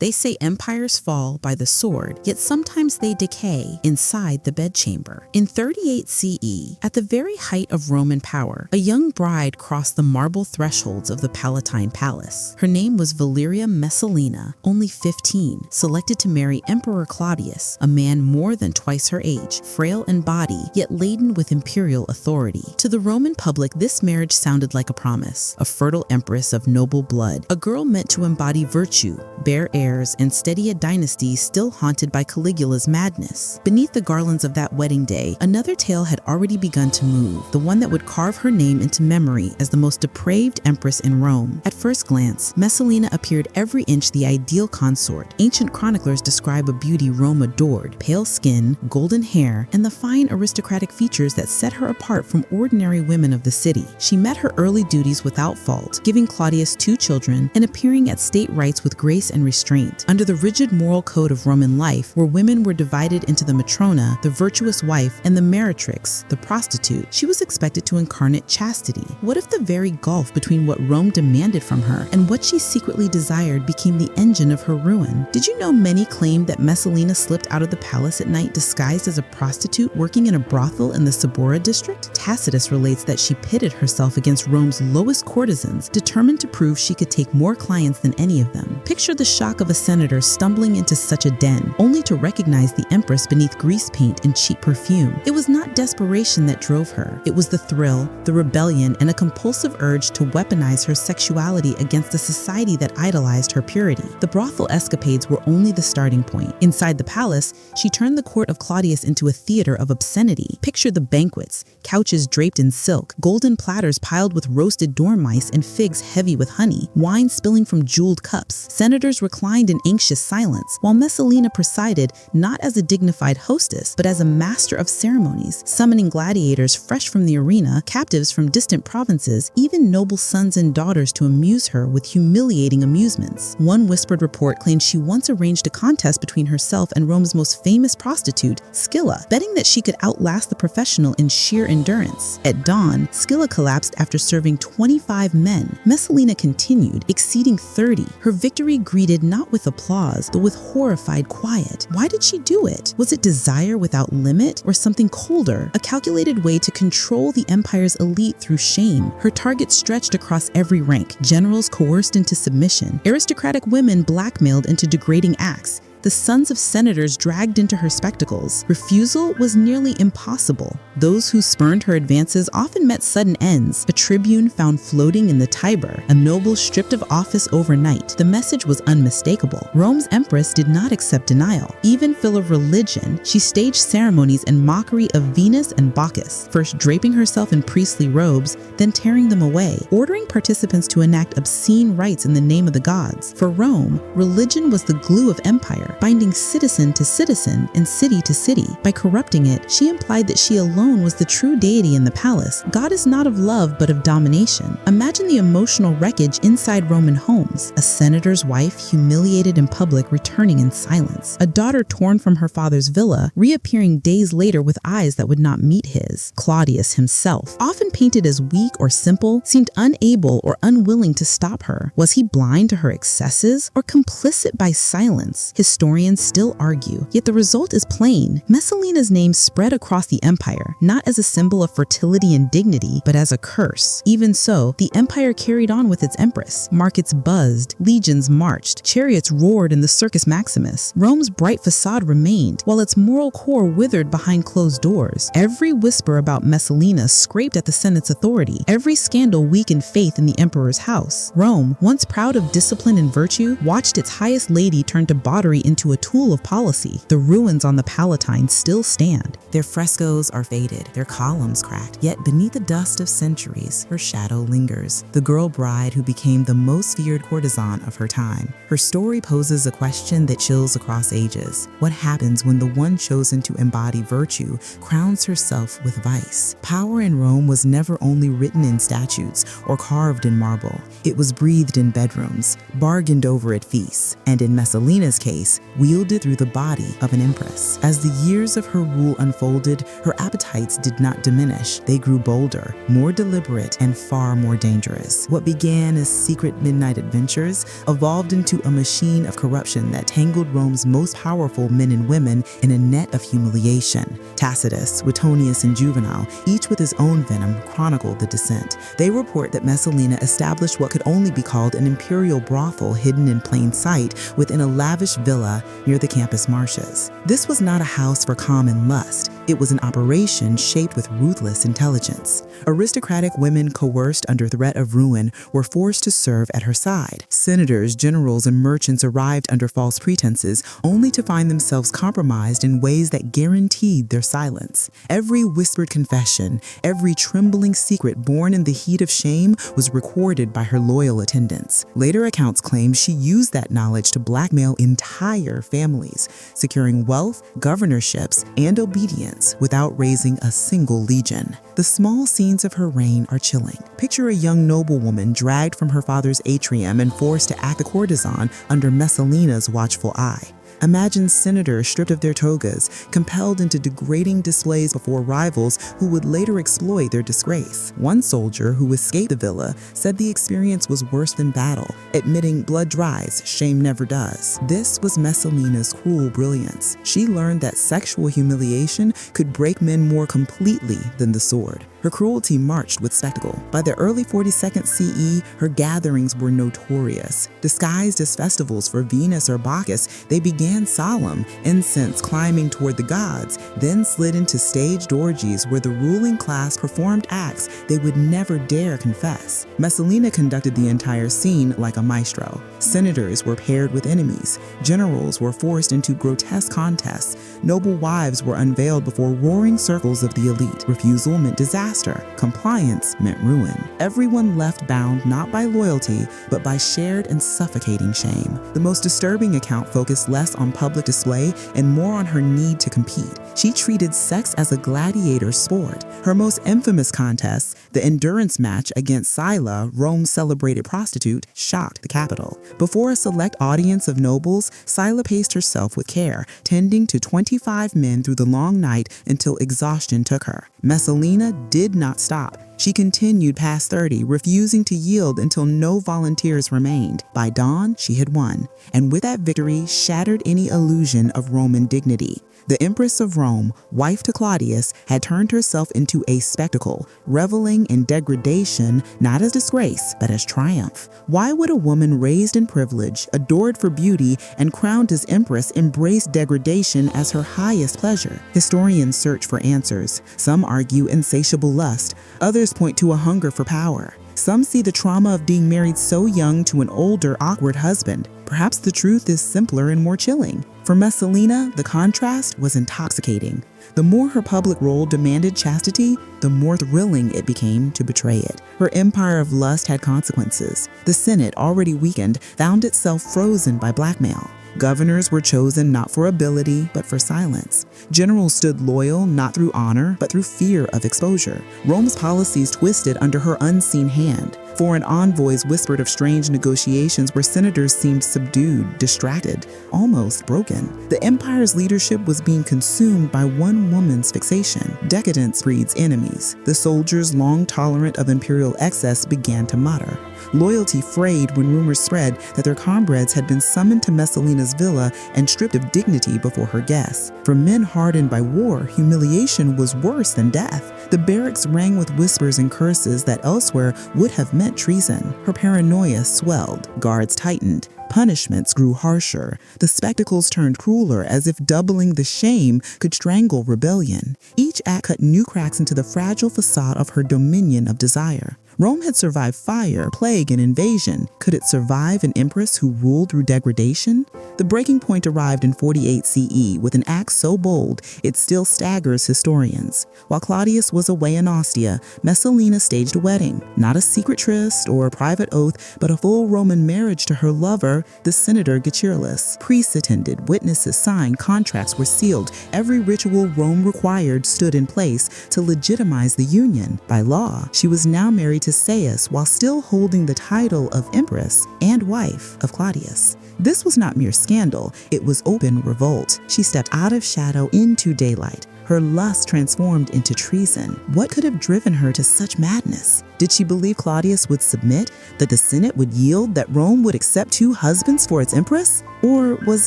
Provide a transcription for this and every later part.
They say empires fall by the sword, yet sometimes they decay inside the bedchamber. In 38 CE, at the very height of Roman power, a young bride crossed the marble thresholds of the Palatine Palace. Her name was Valeria Messalina, only 15, selected to marry Emperor Claudius, a man more than twice her age, frail in body, yet laden with imperial authority. To the Roman public, this marriage sounded like a promise. A fertile empress of noble blood, a girl meant to embody virtue, bear heirs, and steady a dynasty still haunted by Caligula's madness. Beneath the garlands of that wedding day, another tale had already begun to move, the one that would carve her name into memory as the most depraved empress in Rome. At first glance, Messalina appeared every inch the ideal consort. Ancient chroniclers describe a beauty Rome adored: pale skin, golden hair, and the fine aristocratic features that set her apart from ordinary women of the city. She met her early duties without fault, giving Claudius 2 children and appearing at state rites with grace and restraint. Under the rigid moral code of Roman life, where women were divided into the matrona, the virtuous wife, and the meretrix, the prostitute, she was expected to incarnate chastity. What if the very gulf between what Rome demanded from her and what she secretly desired became the engine of her ruin? Did you know many claimed that Messalina slipped out of the palace at night disguised as a prostitute working in a brothel in the Subura district? Tacitus relates that she pitted herself against Rome's lowest courtesans, determined to prove she could take more clients than any of them. Picture the shock of a senator stumbling into such a den, only to recognize the empress beneath grease paint and cheap perfume. It was not desperation that drove her. It was the thrill, the rebellion, and a compulsive urge to weaponize her sexuality against a society that idolized her purity. The brothel escapades were only the starting point. Inside the palace, she turned the court of Claudius into a theater of obscenity. Picture the banquets: couches draped in silk, golden platters piled with roasted dormice and figs heavy with honey, wine spilling from jeweled cups. Senators reclined in anxious silence, while Messalina presided not as a dignified hostess, but as a master of ceremonies, summoning gladiators fresh from the arena, captives from distant provinces, even noble sons and daughters to amuse her with humiliating amusements. One whispered report claimed she once arranged a contest between herself and Rome's most famous prostitute, Scylla, betting that she could outlast the professional in sheer endurance. At dawn, Scylla collapsed after serving 25 men. Messalina continued, exceeding 30, her victory greeted not with applause, but with horrified quiet. Why did she do it? Was it desire without limit, or something colder, a calculated way to control the empire's elite through shame? Her target stretched across every rank: generals coerced into submission, aristocratic women blackmailed into degrading acts, the sons of senators dragged into her spectacles. Refusal was nearly impossible. Those who spurned her advances often met sudden ends: a tribune found floating in the Tiber, a noble stripped of office overnight. The message was unmistakable. Rome's empress did not accept denial. Even full of religion, she staged ceremonies in mockery of Venus and Bacchus, first draping herself in priestly robes, then tearing them away, ordering participants to enact obscene rites in the name of the gods. For Rome, religion was the glue of empire, binding citizen to citizen and city to city. By corrupting it, she implied that she alone was the true deity in the palace, goddess not of love but of domination. Imagine the emotional wreckage inside Roman homes: a senator's wife humiliated in public, returning in silence; a daughter torn from her father's villa, reappearing days later with eyes that would not meet his. Claudius himself, often painted as weak or simple, seemed unable or unwilling to stop her. Was he blind to her excesses, or complicit by silence? Historians still argue, yet the result is plain. Messalina's name spread across the empire, not as a symbol of fertility and dignity, but as a curse. Even so, the empire carried on with its empress. Markets buzzed, legions marched, chariots roared in the Circus Maximus. Rome's bright facade remained, while its moral core withered behind closed doors. Every whisper about Messalina scraped at the Senate's authority. Every scandal weakened faith in the emperor's house. Rome, once proud of discipline and virtue, watched its highest lady turn debauchery into a tool of policy. The ruins on the Palatine still stand. Their frescoes are faded, their columns cracked, yet beneath the dust of centuries, her shadow lingers. The girl bride who became the most feared courtesan of her time. Her story poses a question that chills across ages. What happens when the one chosen to embody virtue crowns herself with vice? Power in Rome was never only written in statutes or carved in marble. It was breathed in bedrooms, bargained over at feasts, and in Messalina's case, authorities, wielded through the body of an empress. As the years of her rule unfolded, her appetites did not diminish. They grew bolder, more deliberate, and far more dangerous. What began as secret midnight adventures evolved into a machine of corruption that tangled Rome's most powerful men and women in a net of humiliation. Tacitus, Suetonius, and Juvenal, each with his own venom, chronicled the descent. They report that Messalina established what could only be called an imperial brothel hidden in plain sight within a lavish villa near the campus marshes. This was not a house for common lust. It was an operation shaped with ruthless intelligence. Aristocratic women coerced under threat of ruin were forced to serve at her side. Senators, generals, and merchants arrived under false pretenses, only to find themselves compromised in ways that guaranteed their silence. Every whispered confession, every trembling secret born in the heat of shame was recorded by her loyal attendants. Later accounts claim she used that knowledge to blackmail entire families, securing wealth, governorships, and obedience without raising a single legion. The small scenes of her reign are chilling. Picture a young noblewoman dragged from her father's atrium and forced to act a courtesan under Messalina's watchful eye. Imagine senators stripped of their togas, compelled into degrading displays before rivals who would later exploit their disgrace. One soldier who escaped the villa said the experience was worse than battle, admitting blood dries, shame never does. This was Messalina's cruel brilliance. She learned that sexual humiliation could break men more completely than the sword. Her cruelty marched with spectacle. By the early 42nd CE, her gatherings were notorious. Disguised as festivals for Venus or Bacchus, they began solemn, incense climbing toward the gods, then slid into staged orgies where the ruling class performed acts they would never dare confess. Messalina conducted the entire scene like a maestro. Senators were paired with enemies. Generals were forced into grotesque contests. Noble wives were unveiled before roaring circles of the elite. Refusal meant disaster. Compliance meant ruin. Everyone left bound not by loyalty, but by shared and suffocating shame. The most disturbing account focused less on public display and more on her need to compete. She treated sex as a gladiator sport. Her most infamous contest, the endurance match against Scylla, Rome's celebrated prostitute, shocked the capital. Before a select audience of nobles, Scylla paced herself with care, tending to 25 men through the long night until exhaustion took her. Messalina did not stop. She continued past 30, refusing to yield until no volunteers remained. By dawn, she had won, and with that victory shattered any illusion of Roman dignity. The Empress of Rome, wife to Claudius, had turned herself into a spectacle, reveling in degradation not as disgrace, but as triumph. Why would a woman raised in privilege, adored for beauty, and crowned as empress embrace degradation as her highest pleasure? Historians search for answers. Some argue insatiable lust. Others point to a hunger for power. Some see the trauma of being married so young to an older, awkward husband. Perhaps the truth is simpler and more chilling. For Messalina, the contrast was intoxicating. The more her public role demanded chastity, the more thrilling it became to betray it. Her empire of lust had consequences. The Senate, already weakened, found itself frozen by blackmail. Governors were chosen not for ability, but for silence. Generals stood loyal not through honor, but through fear of exposure. Rome's policies twisted under her unseen hand. Foreign envoys whispered of strange negotiations where senators seemed subdued, distracted, almost broken. The empire's leadership was being consumed by one woman's fixation. Decadence breeds enemies. The soldiers, long tolerant of imperial excess, began to mutter. Loyalty frayed when rumors spread that their comrades had been summoned to Messalina's villa and stripped of dignity before her guests. For men hardened by war, humiliation was worse than death. The barracks rang with whispers and curses that elsewhere would have meant treason. Her paranoia swelled. Guards tightened. Punishments grew harsher. The spectacles turned crueler, as if doubling the shame could strangle rebellion. Each act cut new cracks into the fragile facade of her dominion of desire. Rome had survived fire, plague, and invasion. Could it survive an empress who ruled through degradation? The breaking point arrived in 48 CE with an act so bold it still staggers historians. While Claudius was away in Ostia, Messalina staged a wedding. Not a secret tryst or a private oath, but a full Roman marriage to her lover, the senator Gachirlus. Priests attended, witnesses signed, contracts were sealed. Every ritual Rome required stood in place to legitimize the union. By law, she was now married to to Sais while still holding the title of Empress and wife of Claudius. This was not mere scandal, it was open revolt. She stepped out of shadow into daylight. Her lust transformed into treason. What could have driven her to such madness? Did she believe Claudius would submit, that the Senate would yield, that Rome would accept 2 husbands for its empress? Or was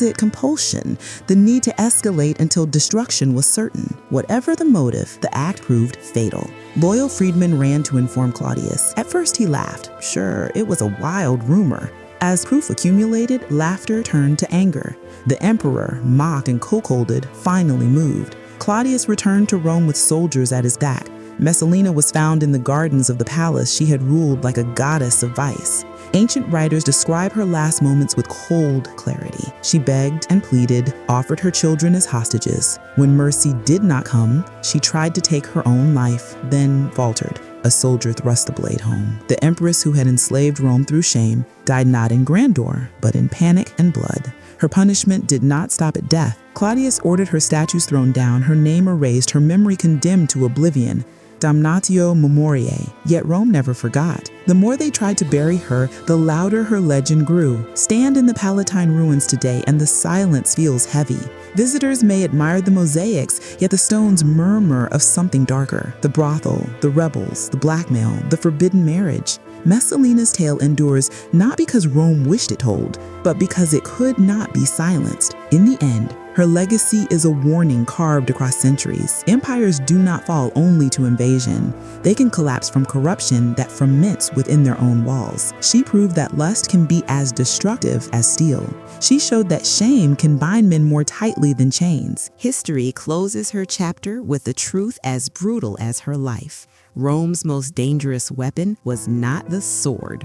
it compulsion, the need to escalate until destruction was certain? Whatever the motive, the act proved fatal. Loyal freedmen ran to inform Claudius. At first he laughed. Sure, it was a wild rumor. As proof accumulated, laughter turned to anger. The emperor, mocked and cuckolded, finally moved. Claudius returned to Rome with soldiers at his back. Messalina was found in the gardens of the palace. She had ruled like a goddess of vice. Ancient writers describe her last moments with cold clarity. She begged and pleaded, offered her children as hostages. When mercy did not come, she tried to take her own life, then faltered. A soldier thrust the blade home. The empress who had enslaved Rome through shame died not in grandeur, but in panic and blood. Her punishment did not stop at death. Claudius ordered her statues thrown down, her name erased, her memory condemned to oblivion. Damnatio memoriae. Yet Rome never forgot. The more they tried to bury her, the louder her legend grew. Stand in the Palatine ruins today and the silence feels heavy. Visitors may admire the mosaics, yet the stones murmur of something darker. The brothel, the rebels, the blackmail, the forbidden marriage. Messalina's tale endures not because Rome wished it told, but because it could not be silenced. In the end, her legacy is a warning carved across centuries. Empires do not fall only to invasion. They can collapse from corruption that ferments within their own walls. She proved that lust can be as destructive as steel. She showed that shame can bind men more tightly than chains. History closes her chapter with the truth as brutal as her life. Rome's most dangerous weapon was not the sword.